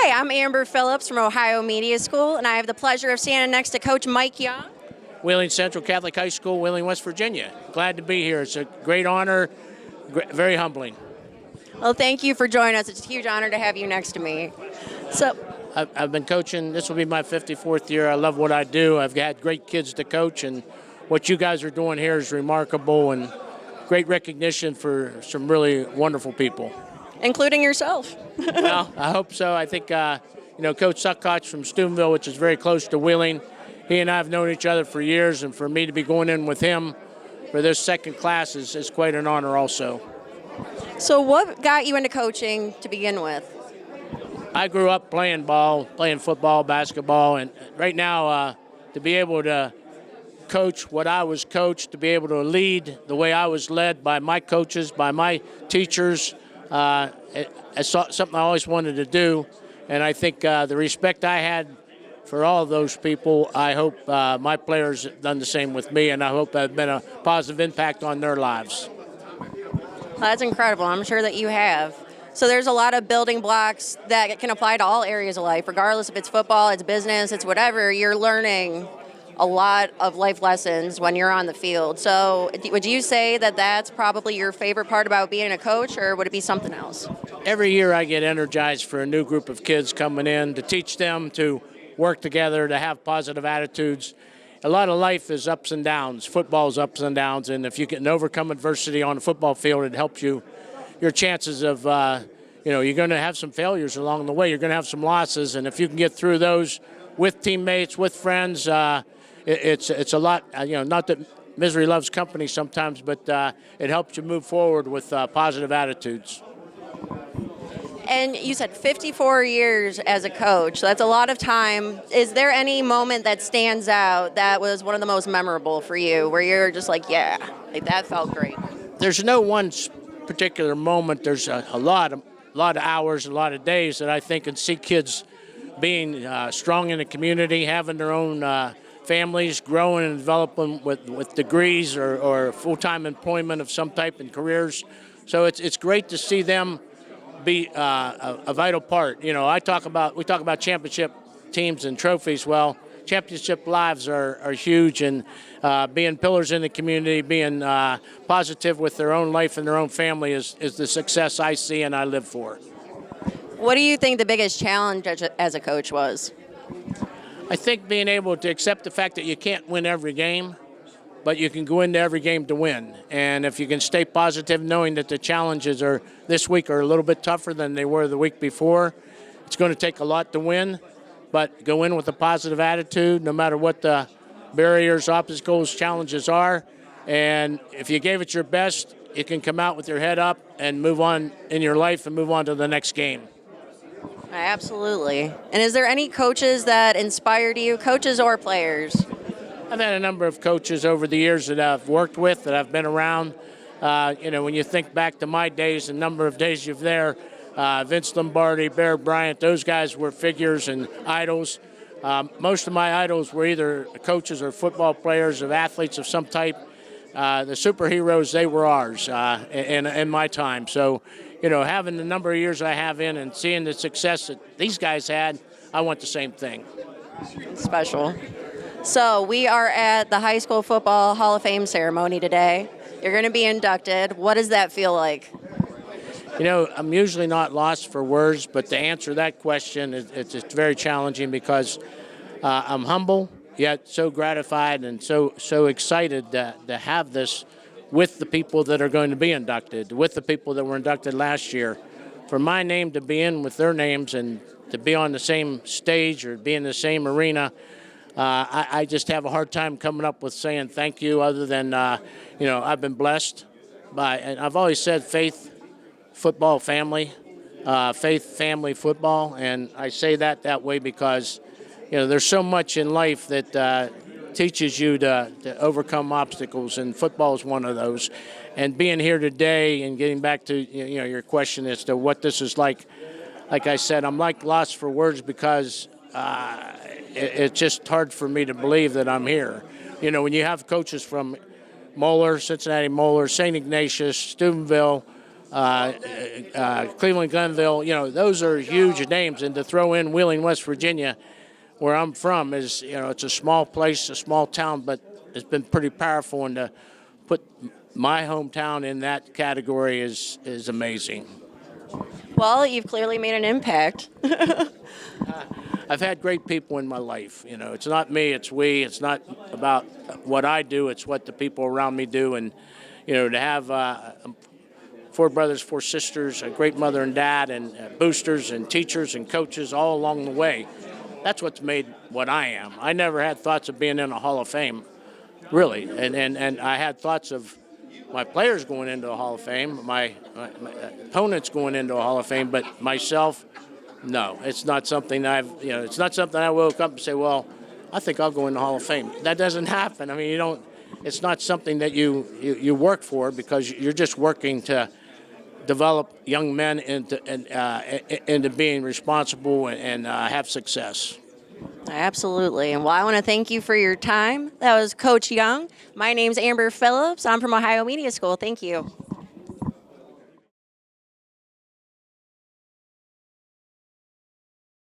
Hi, I'm Amber Phillips from Ohio Media School, and I have the pleasure of standing next to Coach Mike Young. Wheeling Central Catholic High School, Wheeling, West Virginia. Glad to be here. It's a great honor, very humbling. Well, thank you for joining us. It's a huge honor to have you next to me. So, I've been coaching. This will be my 54th year. I love what I do. I've had great kids to coach, and what you guys are doing here is remarkable and great recognition for some really wonderful people. including yourself. Well, I hope so. I think, Coach Suckoch from Steubenville, which is very close to Wheeling, he and I have known each other for years, and for me to be going in with him for this second class is quite an honor also. So, what got you into coaching to begin with? I grew up playing ball, playing football, basketball, and right now to be able to coach what I was coached, to be able to lead the way I was led by my coaches, by my teachers, it's something I always wanted to do. And I think the respect I had for all of those people, I hope my players have done the same with me, and I hope I've been a positive impact on their lives. Well, that's incredible. I'm sure that you have. So there's a lot of building blocks that can apply to all areas of life, regardless if it's football, it's business, it's whatever. You're learning a lot of life lessons when you're on the field. So would you say that that's probably your favorite part about being a coach, or would it be something else? Every year I get energized for a new group of kids coming in, to teach them to work together, to have positive attitudes. A lot of life is ups and downs. Football's ups and downs, and if you can overcome adversity on a football field, it helps you. Your chances of, you're going to have some failures along the way. You're going to have some losses, and if you can get through those with teammates, with friends, it's a lot. Not that misery loves company sometimes, but it helps you move forward with positive attitudes. And you said 54 years as a coach. That's a lot of time. Is there any moment that stands out that was one of the most memorable for you, where you're just like, yeah, like that felt great? There's no one particular moment. There's a lot of hours, a lot of days that I think and see kids being strong in the community, having their own families, growing and developing with degrees or full-time employment of some type in careers. So it's great to see them be a vital part. We talk about championship teams and trophies. Well, championship lives are huge, and being pillars in the community, being positive with their own life and their own family is the success I see and I live for. What do you think the biggest challenge as a coach was? I think being able to accept the fact that you can't win every game, but you can go into every game to win. And if you can stay positive, knowing that the challenges this week are a little bit tougher than they were the week before, it's going to take a lot to win, but go in with a positive attitude, no matter what the barriers, obstacles, challenges are. And if you gave it your best, you can come out with your head up and move on in your life and move on to the next game. Absolutely. And is there any coaches that inspired you, coaches or players? I've had a number of coaches over the years that I've worked with, that I've been around. When you think back to my days, the number of days you've there, Vince Lombardi, Bear Bryant, those guys were figures and idols. Most of my idols were either coaches or football players, of athletes of some type. The superheroes, they were ours in my time. So, having the number of years I have in and seeing the success that these guys had, I want the same thing. Special. So we are at the High School Football Hall of Fame ceremony today. You're going to be inducted. What does that feel like? I'm usually not lost for words, but to answer that question, it's very challenging because I'm humble, yet so gratified and so excited to have this with the people that are going to be inducted, with the people that were inducted last year. For my name to be in with their names and to be on the same stage or be in the same arena, I just have a hard time coming up with saying thank you, other than, I've been blessed by, and I've always said faith, football, family, faith, family, football. And I say that way because, there's so much in life that teaches you to overcome obstacles, and football is one of those. And being here today and getting back to, your question as to what this is like I said, I'm lost for words because it's just hard for me to believe that I'm here. When you have coaches from Moeller, Cincinnati Moeller, St. Ignatius, Steubenville, Cleveland, Glenville, those are huge names. And to throw in Wheeling, West Virginia, where I'm from, is, it's a small place, a small town, but it's been pretty powerful. And to put my hometown in that category is amazing. Well, you've clearly made an impact. I've had great people in my life. It's not me, it's we. It's not about what I do, it's what the people around me do. And, to have 4 brothers, 4 sisters, a great mother and dad, and boosters and teachers and coaches all along the way, that's what's made what I am. I never had thoughts of being in a Hall of Fame, really. And I had thoughts of my players going into a Hall of Fame, my opponents going into a Hall of Fame, but myself, no. It's not something it's not something I woke up and say, well, I think I'll go in the Hall of Fame. That doesn't happen. I mean, it's not something that you work for, because you're just working to develop young men into being responsible and have success. Absolutely. And I want to thank you for your time. That was Coach Young. My name's Amber Phillips. I'm from Ohio Media School. Thank you.